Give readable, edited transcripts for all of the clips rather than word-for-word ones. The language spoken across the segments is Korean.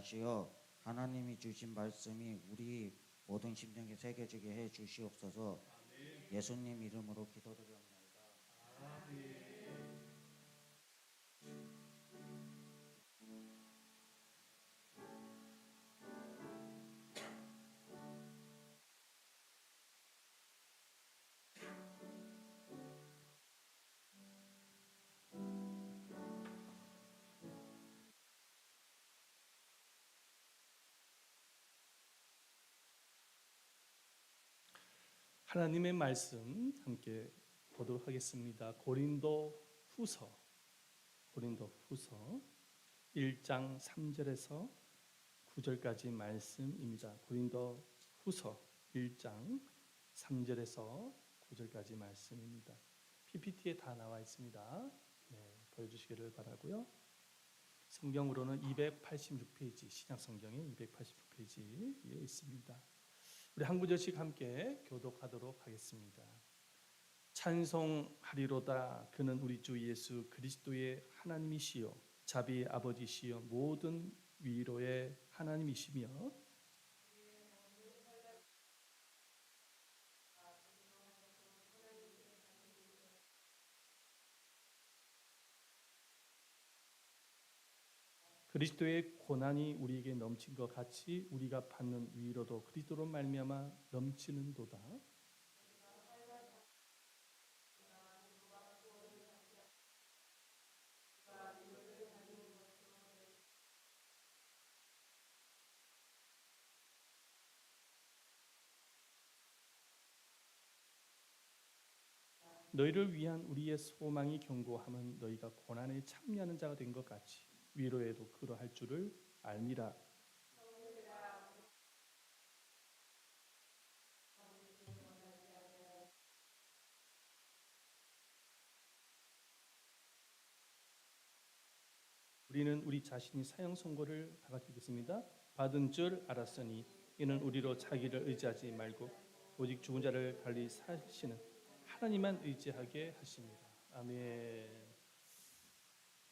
하시어 하나님이 주신 말씀이 우리 모든 심령에 새겨지게 해 주시옵소서. 예수님 이름으로 기도드리옵나이다. 하나님의 말씀 함께 보도록 하겠습니다. 고린도 후서 1장 3절에서 9절까지 말씀입니다. 고린도 후서 1장 3절에서 9절까지 말씀입니다. PPT에 다 나와 있습니다. 네, 보여주시기를 바라고요. 성경으로는 286페이지, 신약 성경의 286페이지에 있습니다. 우리 한 구절씩 함께 교독하도록 하겠습니다. 찬송하리로다. 그는 우리 주 예수 그리스도의 하나님이시요 자비의 아버지시요 모든 위로의 하나님이시며 그리스도의 고난이 우리에게 넘친 것 같이 우리가 받는 위로도 그리스도로 말미암아 넘치는도다. 너희를 위한 우리의 소망이 견고함은 너희가 고난에 참여하는 자가 된 것 같이 위로에도 그러할 줄을 알미라. 우리는 우리 자신이 사형 선고를 다 같이 읽겠습니다. 받은 줄 알았으니 이는 우리로 자기를 의지하지 말고 오직 죽은 자를 달리 사시는 하나님만 의지하게 하십니다. 아멘.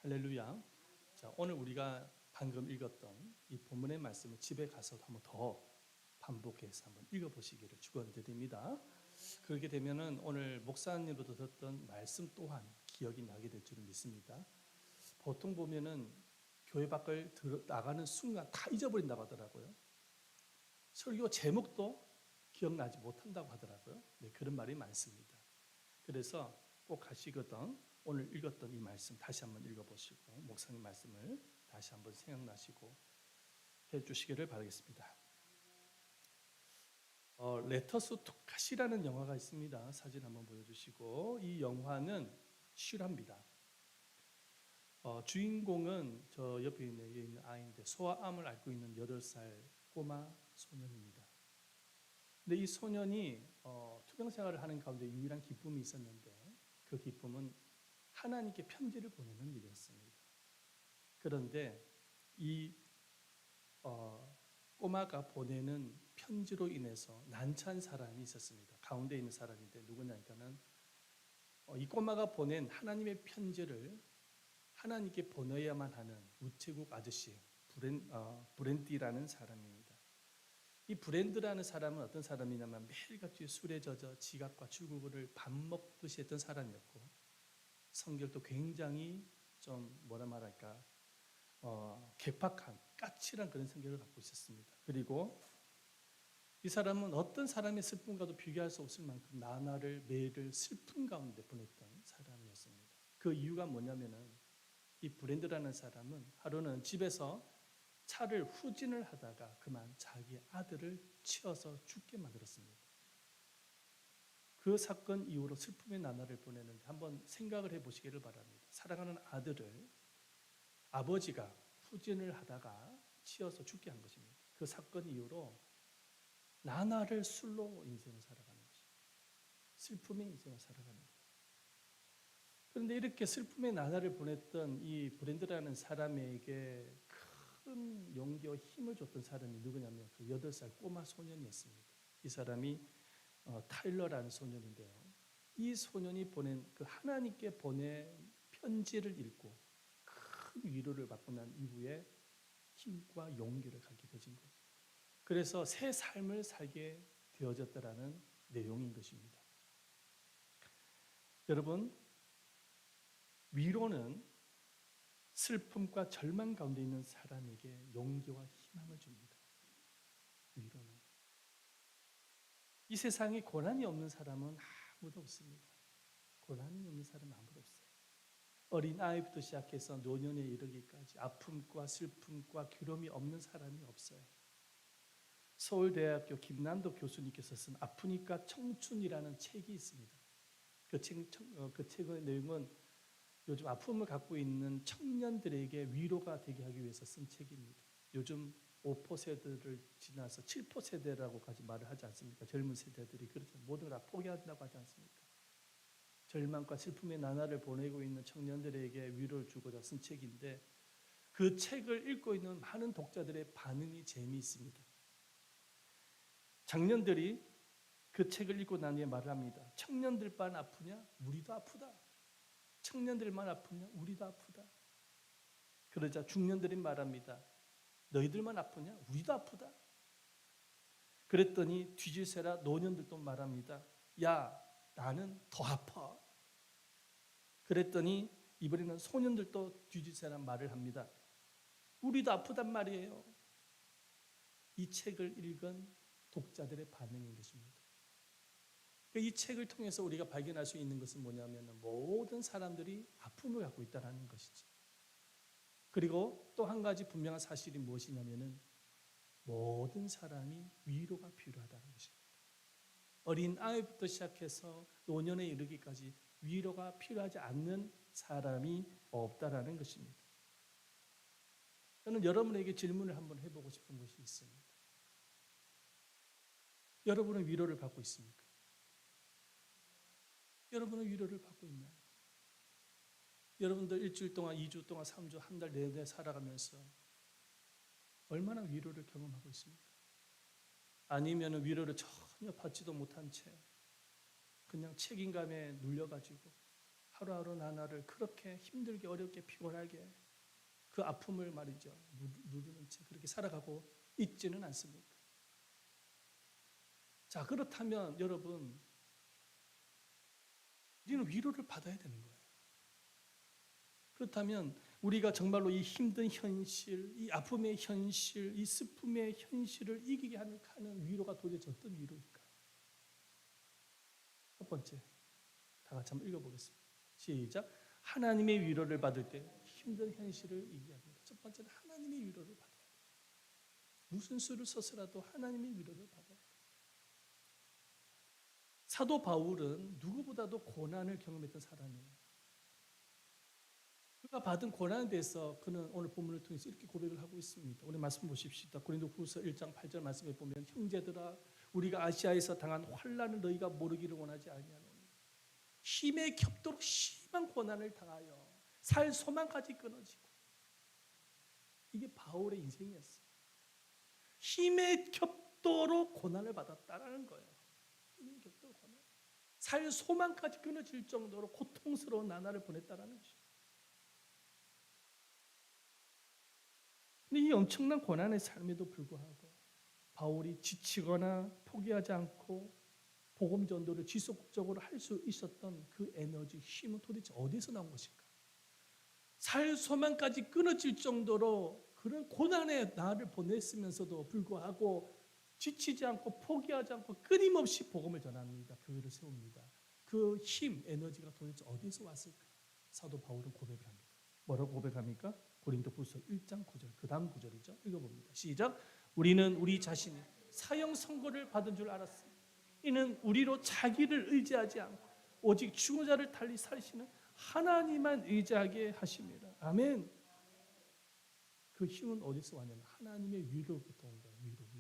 할렐루야. 자, 오늘 우리가 방금 읽었던 이 본문의 말씀을 집에 가서 한번 더 반복해서 한번 읽어보시기를 축원드립니다. 그렇게 되면은 오늘 목사님으로부터 듣던 말씀 또한 기억이 나게 될 줄을 믿습니다. 보통 보면은 교회 밖을 나가는 순간 다 잊어버린다고 하더라고요. 설교 제목도 기억나지 못한다고 하더라고요. 네, 그런 말이 많습니다. 그래서 꼭 하시거든 오늘 읽었던 이 말씀 다시 한번 읽어보시고 목사님 말씀을 다시 한번 생각나시고 해주시기를 바라겠습니다. 레터스 투 컷이라는 영화가 있습니다. 사진 한번 보여주시고 이 영화는 실화입니다. 주인공은 저 옆에 있는 아이인데 소아암을 앓고 있는 8살 꼬마 소년입니다. 근데 이 소년이 투병 생활을 하는 가운데 유일한 기쁨이 있었는데 그 기쁨은 하나님께 편지를 보내는 일이었습니다. 그런데 이 꼬마가 보내는 편지로 인해서 난처한 사람이 있었습니다. 가운데 있는 사람인데 누구냐니까는 이 꼬마가 보낸 하나님의 편지를 하나님께 보내야만 하는 우체국 아저씨 브랜디라는 사람입니다. 이 브랜드라는 사람은 어떤 사람이냐면 매일같이 술에 젖어 지갑과 출국을 밥 먹듯이 했던 사람이었고 성격도 굉장히 좀 뭐라 말할까 괴팍한 까칠한 그런 성격을 갖고 있었습니다. 그리고 이 사람은 어떤 사람의 슬픔과도 비교할 수 없을 만큼 나날을 매일을 슬픔 가운데 보냈던 사람이었습니다. 그 이유가 뭐냐면은 이 브랜드라는 사람은 하루는 집에서 차를 후진을 하다가 그만 자기 아들을 치어서 죽게 만들었습니다. 그 사건 이후로 슬픔의 나날을 보내는데 한번 생각을 해보시기를 바랍니다. 사랑하는 아들을 아버지가 후진을 하다가 치어서 죽게 한 것입니다. 그 사건 이후로 나날을 술로 인생을 살아가는 것입니다. 슬픔의 인생을 살아가는 것입니다. 그런데 이렇게 슬픔의 나날을 보냈던 이 브랜드라는 사람에게 큰 용기와 힘을 줬던 사람이 누구냐면 그 8살 꼬마 소년이었습니다. 이 사람이 타일러라는 소년인데요. 이 소년이 보낸 그 하나님께 보낸 편지를 읽고 큰 위로를 받고 난 이후에 힘과 용기를 갖게 되진 거예요. 그래서 새 삶을 살게 되어졌다라는 내용인 것입니다. 여러분, 위로는 슬픔과 절망 가운데 있는 사람에게 용기와 희망을 줍니다. 위로는. 이 세상에 고난이 없는 사람은 아무도 없습니다. 고난이 없는 사람은 아무도 없어요. 어린 아이부터 시작해서 노년에 이르기까지 아픔과 슬픔과 괴로움이 없는 사람이 없어요. 서울대학교 김남도 교수님께서 쓴 아프니까 청춘이라는 책이 있습니다. 그 책의 내용은 요즘 아픔을 갖고 있는 청년들에게 위로가 되게 하기 위해서 쓴 책입니다. 요즘 5포 세대를 지나서 7포 세대라고까지 말을 하지 않습니까? 젊은 세대들이 그렇게 모든 걸 다 포기한다고 하지 않습니까? 절망과 슬픔의 나날을 보내고 있는 청년들에게 위로를 주고자 쓴 책인데 그 책을 읽고 있는 많은 독자들의 반응이 재미있습니다. 장년들이 그 책을 읽고 난 뒤에 말을 합니다. 청년들만 아프냐? 우리도 아프다. 청년들만 아프냐? 우리도 아프다. 그러자 중년들이 말합니다. 너희들만 아프냐? 우리도 아프다. 그랬더니 뒤질세라 노년들도 말합니다. 야, 나는 더 아파. 그랬더니 이번에는 소년들도 뒤질세라 말을 합니다. 우리도 아프단 말이에요. 이 책을 읽은 독자들의 반응인 것입니다. 이 책을 통해서 우리가 발견할 수 있는 것은 뭐냐면 모든 사람들이 아픔을 갖고 있다는 것이죠. 그리고 또 한 가지 분명한 사실이 무엇이냐면 모든 사람이 위로가 필요하다는 것입니다. 어린 아이부터 시작해서 노년에 이르기까지 위로가 필요하지 않는 사람이 없다라는 것입니다. 저는 여러분에게 질문을 한번 해보고 싶은 것이 있습니다. 여러분은 위로를 받고 있습니까? 여러분은 위로를 받고 있나요? 여러분들 일주일 동안, 2주 동안, 3주, 한 달 내내 살아가면서 얼마나 위로를 경험하고 있습니까? 아니면 위로를 전혀 받지도 못한 채 그냥 책임감에 눌려가지고 하루하루 나날을 그렇게 힘들게 어렵게 피곤하게 그 아픔을 말이죠 누르는 채 그렇게 살아가고 있지는 않습니까? 자, 그렇다면 여러분, 우리는 위로를 받아야 되는 거예요. 그렇다면 우리가 정말로 이 힘든 현실, 이 아픔의 현실, 이 슬픔의 현실을 이기게 하는 위로가 도대체 어떤 위로일까요? 첫 번째, 다 같이 한번 읽어보겠습니다. 시작. 하나님의 위로를 받을 때 힘든 현실을 이기게 합니다. 첫 번째는 하나님의 위로를 받아야 돼요. 무슨 수를 써서라도 하나님의 위로를 받아야 돼요. 사도 바울은 누구보다도 고난을 경험했던 사람이에요. 그가 받은 고난에 대해서 그는 오늘 본문을 통해서 이렇게 고백을 하고 있습니다. 우리 말씀 보십시다. 고린도후서 1장 8절 말씀에 보면 형제들아 우리가 아시아에서 당한 환난을 너희가 모르기를 원하지 아니하노니 힘에 겹도록 심한 고난을 당하여 살 소망까지 끊어지고 이게 바울의 인생이었어요. 힘에 겹도록 고난을 받았다라는 거예요. 힘에 겹도록 고난. 살 소망까지 끊어질 정도로 고통스러운 나날을 보냈다라는 것입니다. 근데 이 엄청난 고난의 삶에도 불구하고 바울이 지치거나 포기하지 않고 복음 전도를 지속적으로 할 수 있었던 그 에너지, 힘은 도대체 어디서 나온 것일까? 살 소망까지 끊어질 정도로 그런 고난의 날을 보냈으면서도 불구하고 지치지 않고 포기하지 않고 끊임없이 복음을 전합니다. 교회를 세웁니다. 그 힘, 에너지가 도대체 어디서 왔을까? 사도 바울은 고백을 합니다. 뭐라고 고백합니까? 고린도후서 1장 9절, 그 다음 구절이죠. 읽어봅니다. 시작. 우리는 우리 자신이 사형 선고를 받은 줄 알았습니다. 이는 우리로 자기를 의지하지 않고 오직 죽은 자를 달리 살리시는 하나님만 의지하게 하십니다. 아멘. 그 힘은 어디서 왔냐면 하나님의 위로부터 온 거예요. 위로.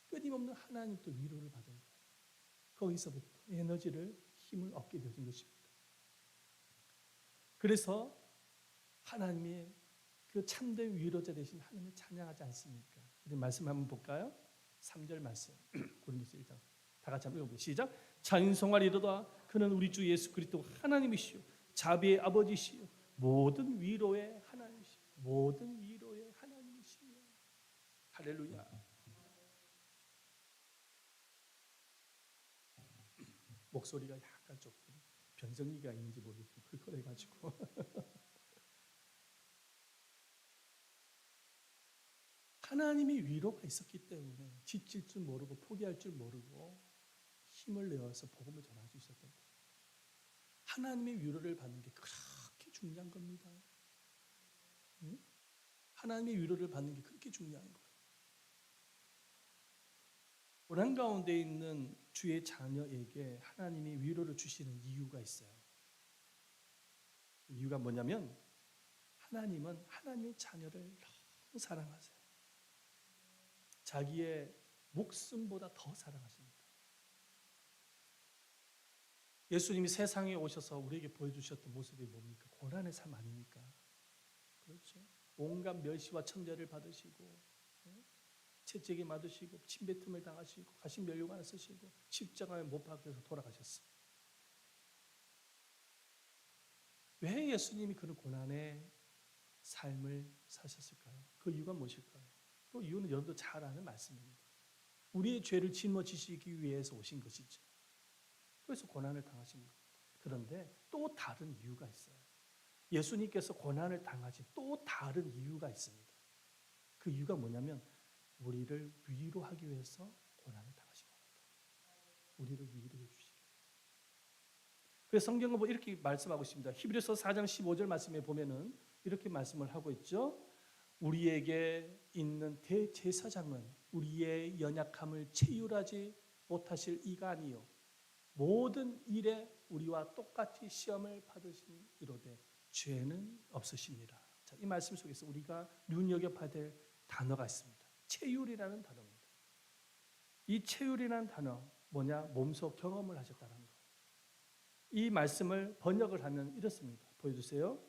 끊임없는 하나님 또 위로를 받은 거예요. 거기서부터 에너지를, 힘을 얻게 되신 것입니다. 그래서 하나님의 그 참된 위로자 되신 하나님을 찬양하지 않습니까? 우리 말씀 한번 볼까요? 3절 말씀. 고린도서 1장. 다 같이 한번 읽어보세요. 시작. 찬송하리로다. 그는 우리 주 예수 그리스도 하나님이시요 자비의 아버지시요 모든 위로의 하나님이시요 모든 위로의 하나님이시요 할렐루야. 목소리가 약간 조금 변성기가 있는지 모르겠지만 컬컬해가지고 하나님이 위로가 있었기 때문에 지칠 줄 모르고 포기할 줄 모르고 힘을 내어서 복음을 전할 수 있었던 거예요. 하나님의 위로를 받는 게 그렇게 중요한 겁니다. 응? 하나님의 위로를 받는 게 그렇게 중요한 거예요. 고난 가운데 있는 주의 자녀에게 하나님이 위로를 주시는 이유가 있어요. 이유가 뭐냐면 하나님은 하나님의 자녀를 너무 사랑하세요. 자기의 목숨보다 더 사랑하십니다. 예수님이 세상에 오셔서 우리에게 보여주셨던 모습이 뭡니까? 고난의 삶 아닙니까? 그렇죠. 온갖 멸시와 천대를 받으시고 채찍에 맞으시고 침뱉음을 당하시고 가신 면류관을 쓰시고 십자가에 못 박혀서 돌아가셨어요. 왜 예수님이 그런 고난의 삶을 사셨을까요? 그 이유가 무엇일까요? 그 이유는 여러분도 잘 아는 말씀입니다. 우리의 죄를 짊어지시기 위해서 오신 것이죠. 그래서 고난을 당하신 겁니다. 그런데 또 다른 이유가 있어요. 예수님께서 고난을 당하신 또 다른 이유가 있습니다. 그 이유가 뭐냐면 우리를 위로하기 위해서 고난을 당하신 겁니다. 우리를 위로해 주시기 위해서. 그래서 성경은 이렇게 말씀하고 있습니다. 히브리서 4장 15절 말씀에 보면은 이렇게 말씀을 하고 있죠. 우리에게 있는 대제사장은 우리의 연약함을 체휼하지 못하실 이가 아니요 모든 일에 우리와 똑같이 시험을 받으신 이로되 죄는 없으십니다. 자, 이 말씀 속에서 우리가 눈여겨봐야 될 단어가 있습니다. 체휼이라는 단어입니다. 이 체휼이라는 단어 뭐냐? 몸소 경험을 하셨다는 거. 이 말씀을 번역을 하면 이렇습니다. 보여주세요.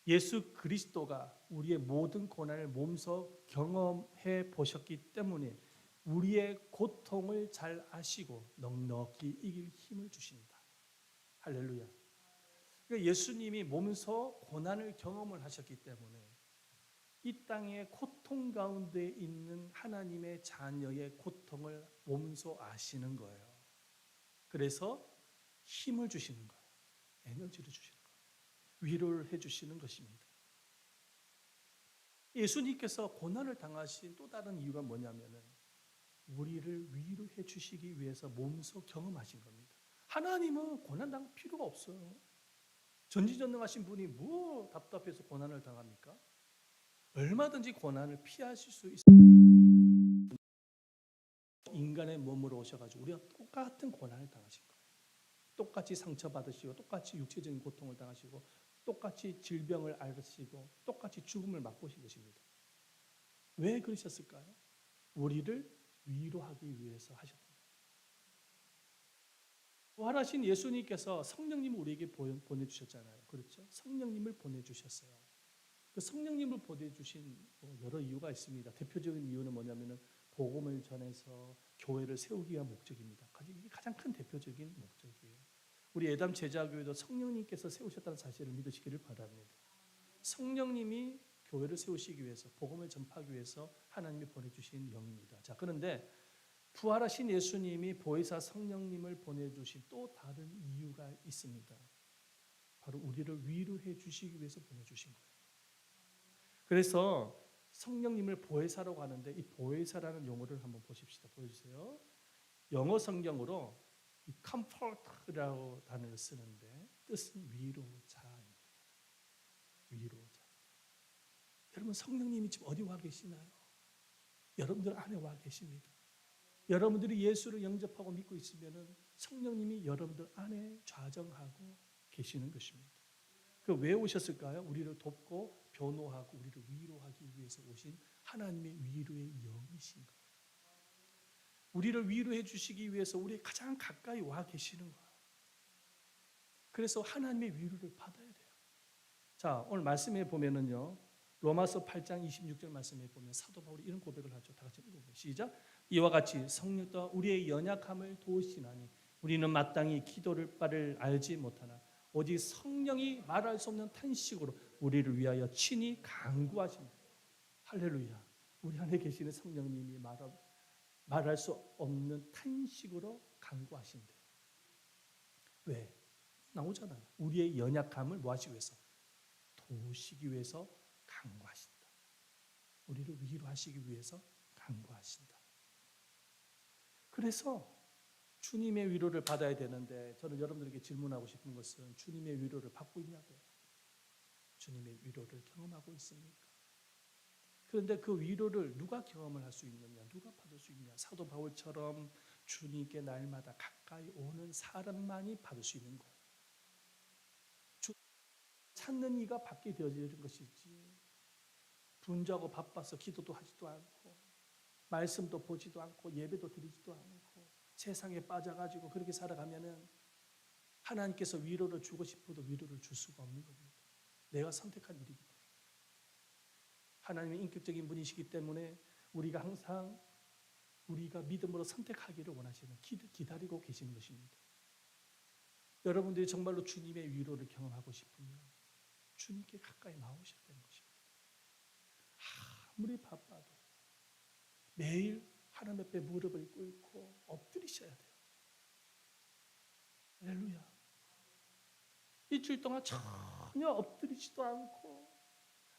예수 그리스도가 우리의 모든 고난을 몸소 경험해 보셨기 때문에 우리의 고통을 잘 아시고 넉넉히 이길 힘을 주십니다. 할렐루야. 그러니까 예수님이 몸소 고난을 경험을 하셨기 때문에 이 땅의 고통 가운데 있는 하나님의 자녀의 고통을 몸소 아시는 거예요. 그래서 힘을 주시는 거예요. 에너지를 주시는 거예요. 위로를 해주시는 것입니다. 예수님께서 고난을 당하신 또 다른 이유가 뭐냐면은 우리를 위로해 주시기 위해서 몸소 경험하신 겁니다. 하나님은 고난 당할 필요가 없어요. 전지전능하신 분이 뭐 답답해서 고난을 당합니까? 얼마든지 고난을 피하실 수 있어요. 인간의 몸으로 오셔가지고 우리가 똑같은 고난을 당하신 거예요. 똑같이 상처받으시고 똑같이 육체적인 고통을 당하시고 똑같이 질병을 앓으시고 똑같이 죽음을 맛보신 것입니다. 왜 그러셨을까요? 우리를 위로하기 위해서 하셨습니다. 부활하신 예수님께서 성령님을 우리에게 보내주셨잖아요. 그렇죠? 성령님을 보내주셨어요. 그 성령님을 보내주신 여러 이유가 있습니다. 대표적인 이유는 뭐냐면은 복음을 전해서 교회를 세우기 위한 목적입니다. 이게 가장 큰 대표적인 목적이에요. 우리 예담 제자교회도 성령님께서 세우셨다는 사실을 믿으시기를 바랍니다. 성령님이 교회를 세우시기 위해서 복음을 전파하기 위해서 하나님이 보내주신 영입니다. 자, 그런데 부활하신 예수님이 보혜사 성령님을 보내주신 또 다른 이유가 있습니다. 바로 우리를 위로해 주시기 위해서 보내주신 거예요. 그래서 성령님을 보혜사라고 하는데 이 보혜사라는 용어를 한번 보십시다. 보여주세요. 영어 성경으로 이 comfort라고 단어를 쓰는데 뜻은 위로자입니다. 위로자. 여러분 성령님이 지금 어디 와 계시나요? 여러분들 안에 와 계십니다. 여러분들이 예수를 영접하고 믿고 있으면은 성령님이 여러분들 안에 좌정하고 계시는 것입니다. 그 왜 오셨을까요? 우리를 돕고 변호하고 우리를 위로하기 위해서 오신 하나님의 위로의 영이신 거예요. 우리를 위로해 주시기 위해서 우리 가장 가까이 와 계시는 거예요. 그래서 하나님의 위로를 받아야 돼요. 자, 오늘 말씀에 보면은요. 로마서 8장 26절 말씀에 보면 사도 바울이 이런 고백을 하죠. 다 같이 읽어보세요. 시작. 이와 같이 성령도 우리의 연약함을 도우시나니 우리는 마땅히 기도를 바를 알지 못하나 오직 성령이 말할 수 없는 탄식으로 우리를 위하여 친히 간구하십니다. 할렐루야. 우리 안에 계시는 성령님이 말할 수 없는 탄식으로 간구하신대요. 왜? 나오잖아요. 우리의 연약함을 뭐 하시기 위해서? 도우시기 위해서 간구하신다. 우리를 위로하시기 위해서 간구하신다. 그래서 주님의 위로를 받아야 되는데 저는 여러분들에게 질문하고 싶은 것은 주님의 위로를 받고 있냐고요. 주님의 위로를 경험하고 있습니까? 그런데 그 위로를 누가 경험을 할 수 있느냐? 누가 받을 수 있냐? 사도 바울처럼 주님께 날마다 가까이 오는 사람만이 받을 수 있는 거예요. 찾는 이가 받게 되어지는 것이지 분주하고 바빠서 기도도 하지도 않고 말씀도 보지도 않고 예배도 드리지도 않고 세상에 빠져가지고 그렇게 살아가면은 하나님께서 위로를 주고 싶어도 위로를 줄 수가 없는 겁니다. 내가 선택한 일이기 때문에. 하나님의 인격적인 분이시기 때문에 우리가 항상 우리가 믿음으로 선택하기를 원하시는 기다리고 계시는 것입니다. 여러분들이 정말로 주님의 위로를 경험하고 싶으면 주님께 가까이 나오셔야 되는 것입니다. 아무리 바빠도 매일 하나님 앞에 무릎을 꿇고 엎드리셔야 돼요. 할렐루야. 일주일 동안 전혀 엎드리지도 않고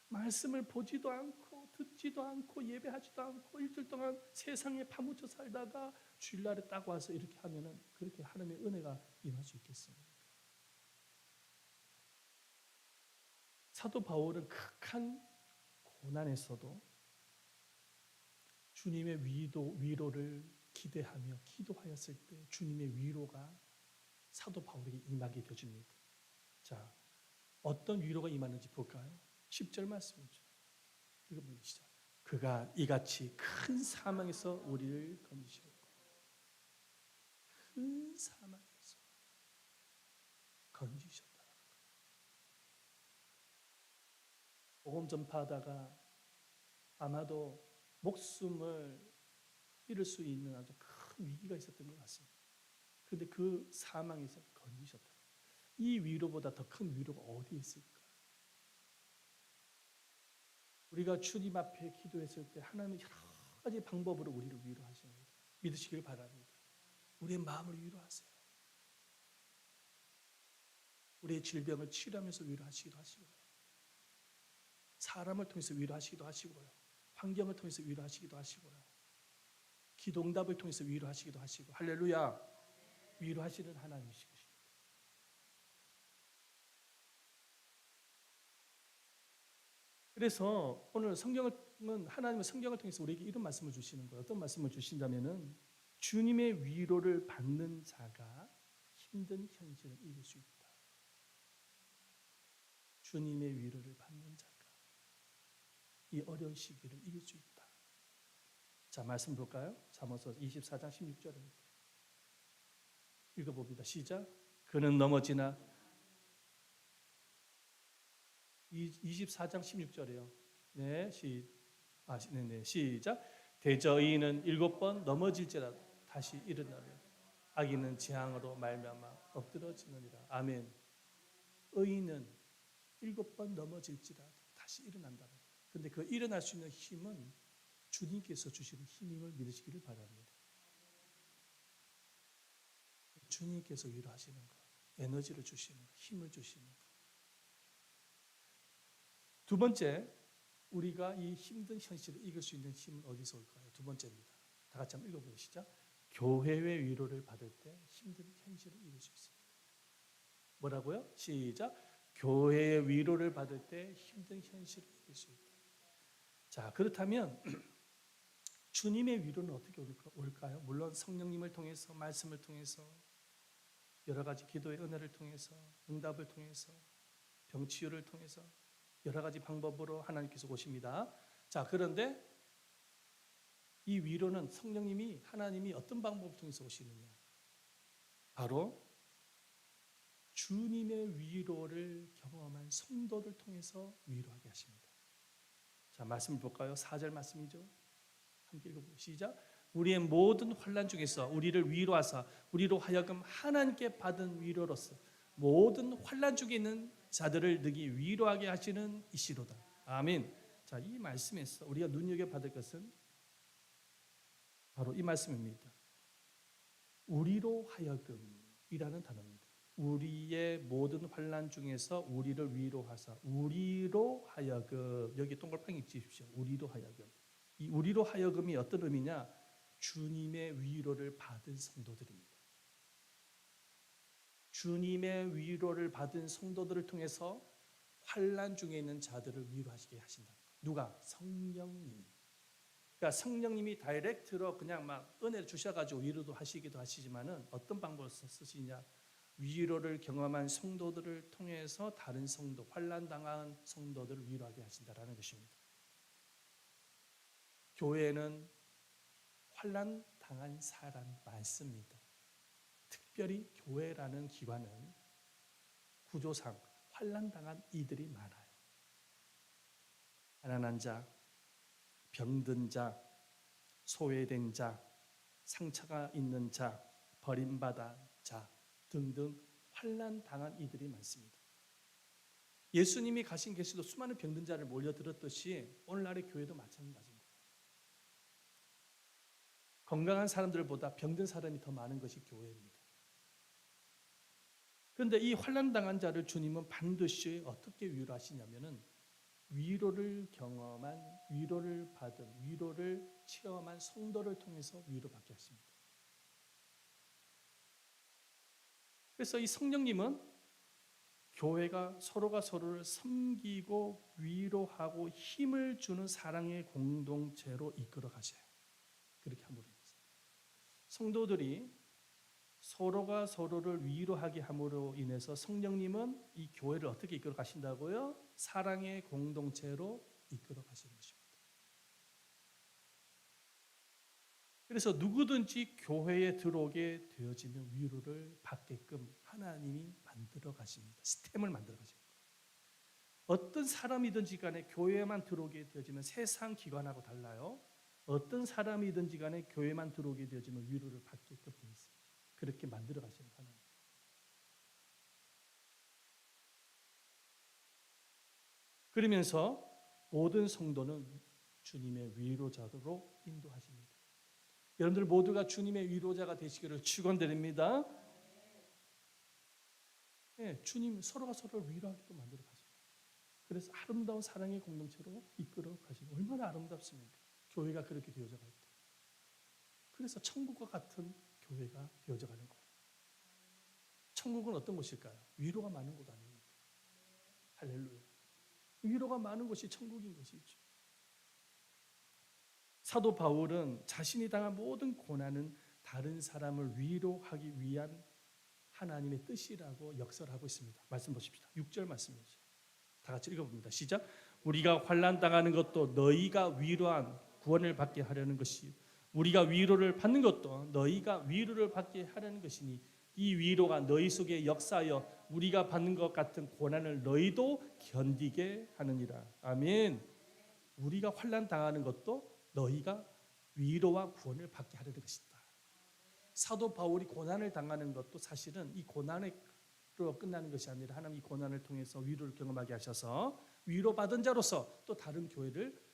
말씀을 보지도 않고 듣지도 않고 예배하지도 않고 일주일 동안 세상에 파묻혀 살다가 주일날에 딱 와서 이렇게 하면은 그렇게 하나님의 은혜가 임할 수 있겠습니까? 사도 바울은 극한 고난에서도 주님의 위로를 기대하며 기도하였을 때 주님의 위로가 사도 바울에게 임하게 되어집니다. 자, 어떤 위로가 임하는지 볼까요? 10절 말씀이죠. 읽어보면 시작. 그가 이같이 큰 사망에서 우리를 건지셨고, 큰 사망에서 건지셨다. 복음 전파하다가 아마도 목숨을 잃을 수 있는 아주 큰 위기가 있었던 것 같습니다. 그런데 그 사망에서 건지셨다. 이 위로보다 더 큰 위로가 어디에 있을까? 우리가 주님 앞에 기도했을 때 하나님은 여러 가지 방법으로 우리를 위로하십니다. 믿으시길 바랍니다. 우리의 마음을 위로하세요. 우리의 질병을 치료하면서 위로하시기도 하시고요. 사람을 통해서 위로하시기도 하시고요. 환경을 통해서 위로하시기도 하시고요. 기도응답을 통해서 위로하시기도 하시고, 할렐루야, 위로하시는 하나님이시고. 그래서 오늘 하나님은 성경을 통해서 우리에게 이런 말씀을 주시는 거예요. 어떤 말씀을 주신다면은 주님의 위로를 받는 자가 힘든 현실을 이길 수 있다. 주님의 위로를 받는 자가 이 어려운 시기를 이길 수 있다. 자, 말씀 볼까요? 잠언서 24장 16절입니다. 읽어봅니다. 시작. 그는 넘어지나 24장 16절이에요. 네, 시작. 대저인은 7번 넘어질지라도 다시 일어나며 악인은 재앙으로 말미암아 엎드러지느니라. 아멘. 의인은 7번 넘어질지라도 다시 일어난다. 근데 그 일어날 수 있는 힘은 주님께서 주시는 힘임을 믿으시기를 바랍니다. 주님께서 위로하시는 것, 에너지를 주시는 것, 힘을 주시는 것. 두 번째, 우리가 이 힘든 현실을 이길 수 있는 힘은 어디서 올까요? 두 번째입니다. 다 같이 한번 읽어보시죠. 시작. 교회의 위로를 받을 때 힘든 현실을 이길 수 있습니다. 뭐라고요? 시작. 교회의 위로를 받을 때 힘든 현실을 이길 수 있다. 자, 그렇다면 주님의 위로는 어떻게 올까요? 물론 성령님을 통해서, 말씀을 통해서, 여러 가지 기도의 은혜를 통해서, 응답을 통해서, 병치유를 통해서 여러 가지 방법으로 하나님께서 오십니다. 자, 그런데 이 위로는 성령님이, 하나님이 어떤 방법을 통해서 오시느냐? 바로 주님의 위로를 경험한 성도를 통해서 위로하게 하십니다. 자, 말씀을 볼까요? 4절 말씀이죠. 함께 읽어보세요. 시작. 우리의 모든 환난 중에서 우리를 위로하사 우리로 하여금 하나님께 받은 위로로서 모든 환난 중에 있는 자들을 능히 위로하게 하시는 이시로다. 아멘. 자, 이 말씀에서 우리가 눈여겨받을 것은 바로 이 말씀입니다. 우리로 하여금이라는 단어입니다. 우리의 모든 환난 중에서 우리를 위로하사 우리로 하여금, 여기 동글팡이 찍으십시오. 우리로 하여금. 이 우리로 하여금이 어떤 의미냐? 주님의 위로를 받은 성도들입니다. 주님의 위로를 받은 성도들을 통해서 환난 중에 있는 자들을 위로하시게 하신다. 누가? 성령님이. 그러니까 성령님이 다이렉트로 그냥 막 은혜를 주셔가지고 위로도 하시기도 하시지만은 어떤 방법을 쓰시냐? 위로를 경험한 성도들을 통해서 다른 성도, 환난 당한 성도들을 위로하게 하신다라는 것입니다. 교회에는 환난 당한 사람이 많습니다. 특별히 교회라는 기관은 구조상 환난 당한 이들이 많아요. 가난한 자, 병든 자, 소외된 자, 상처가 있는 자, 버림받은 자 등등 환난 당한 이들이 많습니다. 예수님이 가신 계시도 수많은 병든 자를 몰려들었듯이 오늘날의 교회도 마찬가지입니다. 건강한 사람들보다 병든 사람이 더 많은 것이 교회입니다. 그런데 이 환난 당한 자를 주님은 반드시 어떻게 위로하시냐면은 위로를 경험한, 위로를 받은, 위로를 체험한 성도를 통해서 위로받게 하십니다. 그래서 이 성령님은 교회가 서로가 서로를 섬기고 위로하고 힘을 주는 사랑의 공동체로 이끌어 가셔요. 그렇게 함으로 인해서 성도들이 서로가 서로를 위로하게 함으로 인해서 성령님은 이 교회를 어떻게 이끌어 가신다고요? 사랑의 공동체로 이끌어 가시는 것입니다. 그래서 누구든지 교회에 들어오게 되어지면 위로를 받게끔 하나님이 만들어 가십니다. 시스템을 만들어 가십니다. 어떤 사람이든지 간에 교회에만 들어오게 되어지면 세상 기관하고 달라요. 어떤 사람이든지 간에 교회만 들어오게 되어지면 위로를 받게끔 되어 있습니다. 그렇게 만들어 가시는 하나님. 그러면서 모든 성도는 주님의 위로자로 인도하십니다. 여러분들 모두가 주님의 위로자가 되시기를 축원드립니다. 네, 주님 서로가 서로를 위로하게끔 만들어 가십니다. 그래서 아름다운 사랑의 공동체로 이끌어 가시는, 얼마나 아름답습니까? 교회가 그렇게 되어져 갈 때. 그래서 천국과 같은 교회가 되어져 가는 거예요. 천국은 어떤 곳일까요? 위로가 많은 곳 아닙니까? 할렐루야. 위로가 많은 곳이 천국인 것이죠. 사도 바울은 자신이 당한 모든 고난은 다른 사람을 위로하기 위한 하나님의 뜻이라고 역설하고 있습니다. 말씀 보십시다. 6절 말씀이죠. 다 같이 읽어봅니다. 시작. 우리가 환난 당하는 것도 너희가 위로한 구원을 받게 하려는 것이요, 우리가 위로를 받는 것도 너희가 위로를 받게 하려는 것이니 이 위로가 너희 속에 역사하여 우리가 받는 것 같은 고난을 너희도 견디게 하느니라. 아멘. 우리가 환난 당하는 것도 너희가 위로와 구원을 받게 하려는 것이다. 사도 바울이 고난을 당하는 것도 사실은 이 고난으로 끝나는 것이 아니라 하나님 이 고난을 통해서 위로를 경험하게 하셔서 위로받은 자로서 또 다른 교회를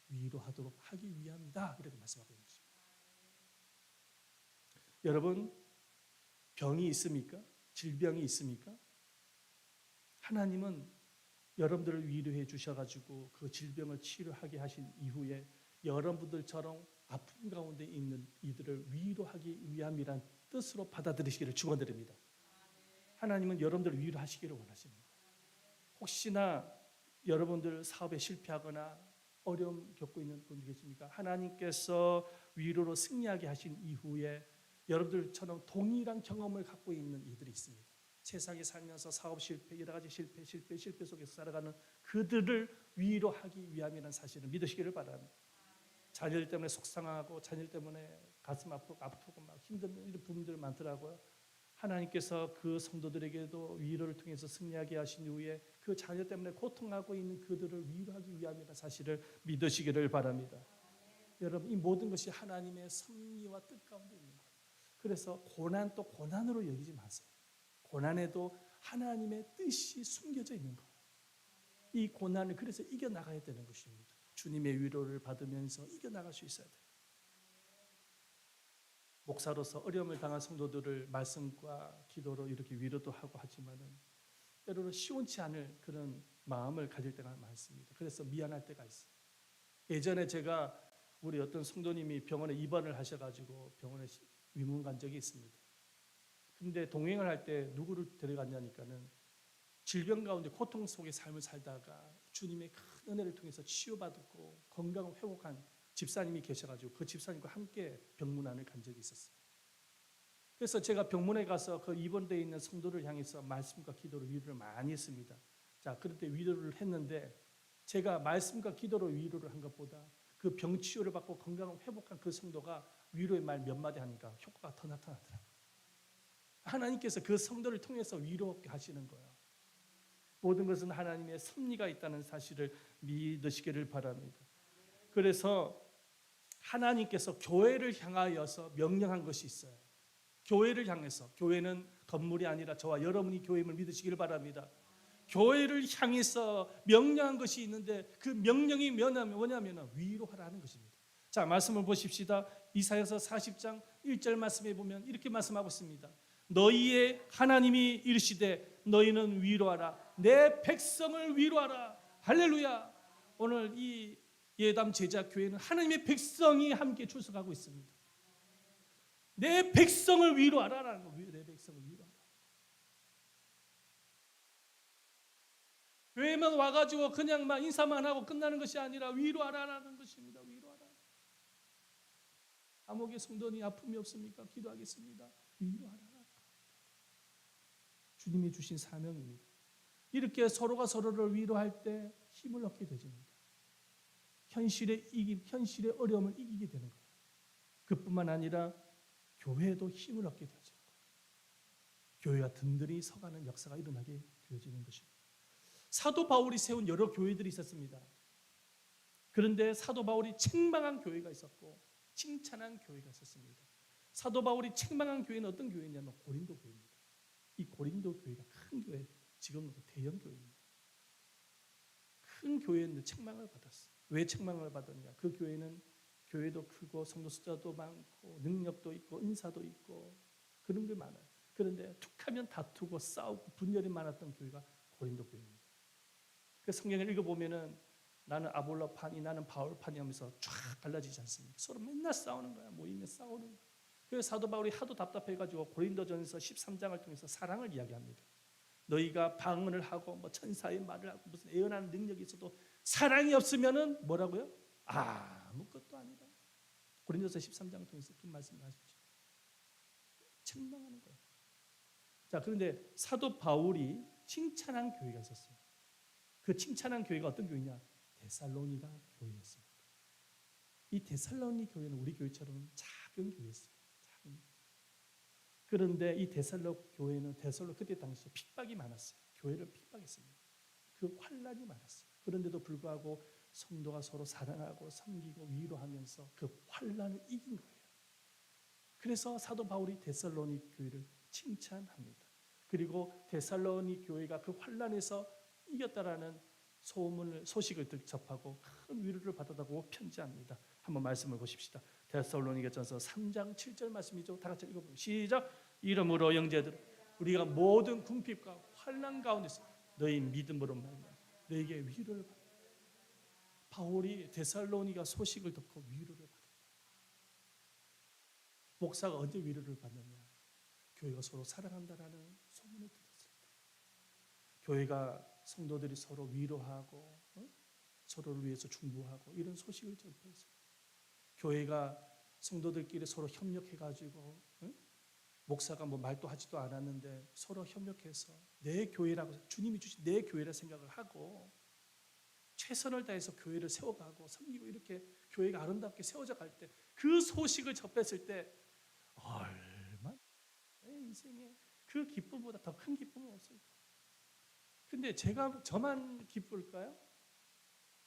위로하도록 하기 위함이다. 이렇게 말씀하고 있는 것입니다. 여러분, 병이 있습니까? 질병이 있습니까? 하나님은 여러분들을 위로해 주셔가지고 그 질병을 치료하게 하신 이후에 여러분들처럼 아픔 가운데 있는 이들을 위로하기 위함이란 뜻으로 받아들이시기를 축원드립니다. 하나님은 여러분들을 위로하시기를 원하십니다. 혹시나 여러분들 사업에 실패하거나 어려움 겪고 있는 분들 계십니까? 하나님께서 위로로 승리하게 하신 이후에 여러분들처럼 동일한 경험을 갖고 있는 이들이 있습니다. 세상에 살면서 사업 실패, 여러 가지 실패 속에서 살아가는 그들을 위로하기 위함이라는 사실을 믿으시기를 바랍니다. 자녀들 때문에 속상하고 자녀들 때문에 가슴 아프고 막 힘든 이런 부분들 많더라고요. 하나님께서 그 성도들에게도 위로를 통해서 승리하게 하신 이후에 그 자녀 때문에 고통하고 있는 그들을 위로하기 위함이라는 사실을 믿으시기를 바랍니다. 여러분, 이 모든 것이 하나님의 섭리와 뜻 가운데 있는 거예요. 그래서 고난 또 고난으로 여기지 마세요. 고난에도 하나님의 뜻이 숨겨져 있는 거예요. 이 고난을 그래서 이겨나가야 되는 것입니다. 주님의 위로를 받으면서 이겨나갈 수 있어야 돼요. 목사로서 어려움을 당한 성도들을 말씀과 기도로 이렇게 위로도 하고 하지만은 때로는 시원치 않을 그런 마음을 가질 때가 많습니다. 그래서 미안할 때가 있어요. 예전에 제가 우리 어떤 성도님이 병원에 입원을 하셔가지고 병원에 위문 간 적이 있습니다. 근데 동행을 할 때 누구를 데려갔냐니까는 질병 가운데 고통 속의 삶을 살다가 주님의 큰 은혜를 통해서 치유받고 건강을 회복한 집사님이 계셔가지고 그 집사님과 함께 병문안을 간 적이 있었어요. 그래서 제가 병문에 가서 그 입원되어 있는 성도를 향해서 말씀과 기도로 위로를 많이 했습니다. 자, 그런데 위로를 했는데 제가 말씀과 기도로 위로를 한 것보다 그 병 치유를 받고 건강을 회복한 그 성도가 위로의 말 몇 마디 하니까 효과가 더 나타나더라고요. 하나님께서 그 성도를 통해서 위로하게 하시는 거예요. 모든 것은 하나님의 섭리가 있다는 사실을 믿으시기를 바랍니다. 그래서 하나님께서 교회를 향하여서 명령한 것이 있어요. 교회를 향해서, 교회는 건물이 아니라 저와 여러분이 교회임을 믿으시기를 바랍니다. 교회를 향해서 명령한 것이 있는데 그 명령이 뭐냐면 위로하라는 것입니다. 자, 말씀을 보십시다. 이사야서 40장 1절 말씀에 보면 이렇게 말씀하고 있습니다. 너희의 하나님이 이르시되 너희는 위로하라. 내 백성을 위로하라. 할렐루야. 오늘 이 예담 제자 교회는 하나님의 백성이 함께 출석하고 있습니다. 내 백성을 위로하라라는 거예요. 내 백성을 위로하라. 교회만 와가지고 그냥 막 인사만 하고 끝나는 것이 아니라 위로하라라는 것입니다. 위로하라. 감옥의 성도니 아픔이 없습니까? 기도하겠습니다. 위로하라. 주님이 주신 사명입니다. 이렇게 서로가 서로를 위로할 때 힘을 얻게 되집니다. 현실의 어려움을 이기게 되는 거예요. 그뿐만 아니라 교회도 힘을 얻게 되어질 거예요. 교회가 든든히 서가는 역사가 일어나게 되어지는 것입니다. 사도 바울이 세운 여러 교회들이 있었습니다. 그런데 사도 바울이 책망한 교회가 있었고 칭찬한 교회가 있었습니다. 사도 바울이 책망한 교회는 어떤 교회냐면 고린도 교회입니다. 이 고린도 교회가 큰 교회, 지금 대형 교회입니다. 큰 교회인데 책망을 받았어요. 왜 책망을 받았냐? 그 교회는 교회도 크고 성도 숫자도 많고 능력도 있고 은사도 있고 그런 게 많아요. 그런데 툭하면 다투고 싸우고 분열이 많았던 교회가 고린도 교회입니다. 그 성경을 읽어보면은 나는 아볼로파니 나는 바울파니 하면서 쫙 갈라지지 않습니까? 서로 맨날 싸우는 거야. 모이면 싸우는 거야. 그래서 사도 바울이 하도 답답해가지고 고린도전서 13장을 통해서 사랑을 이야기합니다. 너희가 방언을 하고 뭐 천사의 말을 하고 무슨 예언하는 능력이 있어도 사랑이 없으면은 뭐라고요? 아무것도 아니다. 고린도서 13장을 통해서 그 말씀을 하시죠. 책망하는 거예요. 자, 그런데 사도 바울이 칭찬한 교회가 있었어요. 그 칭찬한 교회가 어떤 교회냐? 데살로니가 교회였습니다. 이 데살로니 교회는 우리 교회처럼 작은 교회였어요. 그런데 이 데살로 교회는 그때 당시에 핍박이 많았어요. 교회를 핍박했습니다. 그 환란이 많았어요. 그런데도 불구하고 성도가 서로 사랑하고 섬기고 위로하면서 그 환란을 이긴 거예요. 그래서 사도 바울이 데살로니 교회를 칭찬합니다. 그리고 데살로니 교회가 그 환란에서 이겼다라는 소식을 접하고 큰 위로를 받았다고 편지합니다. 한번 말씀을 보십시다. 데살로니가전서 3장 7절 말씀이죠. 다 같이 읽어보세요. 시작. 이러므로 형제들 우리가 모든 궁핍과 환난 가운데서 너희 믿음으로 말미암아 너희에게 위로를 받아. 바울이 데살로니가 소식을 듣고 위로를 받았다. 목사가 언제 위로를 받느냐? 교회가 서로 사랑한다라는 소문을 들었을 때. 교회가 성도들이 서로 위로하고 서로를 위해서 중보하고 이런 소식을 접했어요. 교회가 성도들끼리 서로 협력해가지고 목사가 뭐 말도 하지도 않았는데 서로 협력해서 내 교회라고 주님이 주신 내 교회라 생각을 하고 최선을 다해서 교회를 세워가고 섬기고 이렇게 교회가 아름답게 세워져 갈 때 그 소식을 접했을 때 얼마나 내 인생에 그 기쁨보다 더 큰 기쁨은 없을까? 근데 저만 기쁠까요?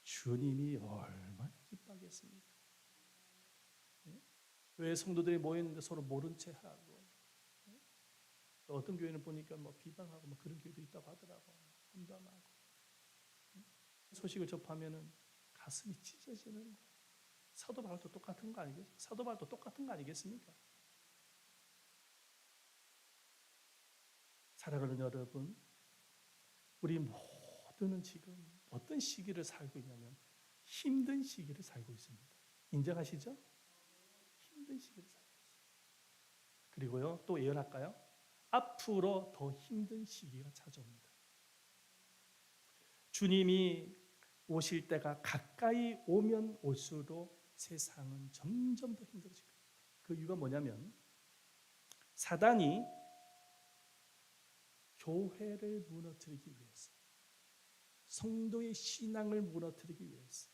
주님이 얼마나 기뻐하겠습니까? 왜 성도들이 모였는데 서로 모른 채 하고 또 어떤 교회는 보니까 뭐 비방하고 뭐 그런 교회도 있다고 하더라고. 험담하고 소식을 접하면은 가슴이 찢어지는 거예요. 사도 바울도 똑같은 거 아니겠어요? 사도 바울도 똑같은 거 아니겠습니까? 사랑하는 여러분, 우리 모두는 지금 어떤 시기를 살고 있냐면 힘든 시기를 살고 있습니다. 인정하시죠? 힘든 시기를 살고 있어요. 그리고요, 또 예언할까요? 앞으로 더 힘든 시기가 찾아옵니다. 주님이 오실 때가 가까이 오면 올수록 세상은 점점 더 힘들어질 겁니다. 그 이유가 뭐냐면 사단이 교회를 무너뜨리기 위해서, 성도의 신앙을 무너뜨리기 위해서,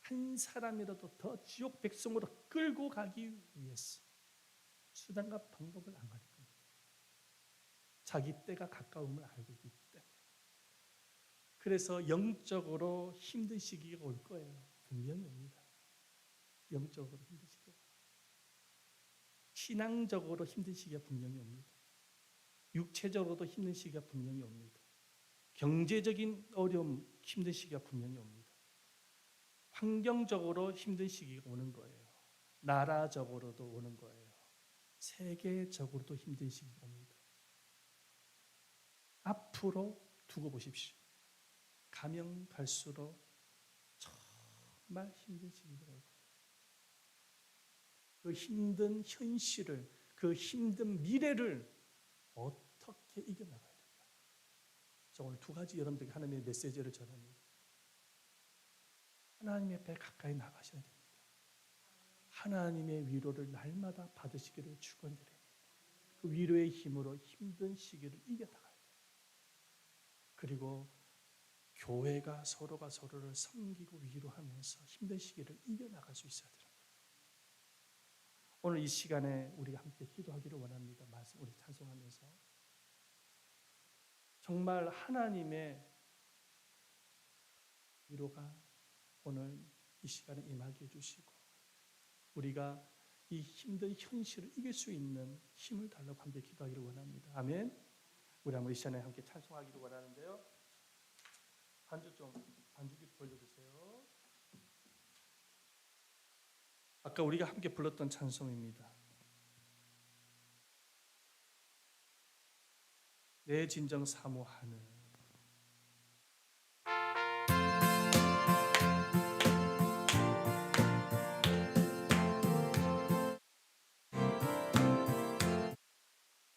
한 사람이라도 더 지옥 백성으로 끌고 가기 위해서 수단과 방법을 안 가릴 겁니다. 자기 때가 가까움을 알고 있기 때문에. 그래서 영적으로 힘든 시기가 올 거예요. 분명히 옵니다. 영적으로 힘든 시기가. 신앙적으로 힘든 시기가 분명히 옵니다. 육체적으로도 힘든 시기가 분명히 옵니다. 경제적인 어려움, 힘든 시기가 분명히 옵니다. 환경적으로 힘든 시기가 오는 거예요. 나라적으로도 오는 거예요. 세계적으로도 힘든 시기가 옵니다. 앞으로 두고 보십시오. 가면 갈수록 정말 힘든 시기가 올 거예요. 그 힘든 현실을, 그 힘든 미래를 어떻게 이겨나가야 될까? 저 오늘 두 가지 여러분들에게 하나님의 메시지를 전합니다. 하나님의 배 가까이 나가셔야 됩니다. 하나님의 위로를 날마다 받으시기를 축원드립니다. 그 위로의 힘으로 힘든 시기를 이겨나가야 돼요. 그리고 교회가 서로가 서로를 섬기고 위로하면서 힘든 시기를 이겨나갈 수 있어야 됩니다. 오늘 이 시간에 우리가 함께 기도하기를 원합니다. 말씀 우리 찬송하면서 정말 하나님의 위로가 오늘 이 시간에 임하게 해주시고 우리가 이 힘든 현실을 이길 수 있는 힘을 달라고 함께 기도하기를 원합니다. 아멘. 우리 한번 이 시간에 함께 찬송하기를 원하는데요. 반주기 돌려주세요. 아까 우리가 함께 불렀던 찬송입니다. 내 진정 사모하는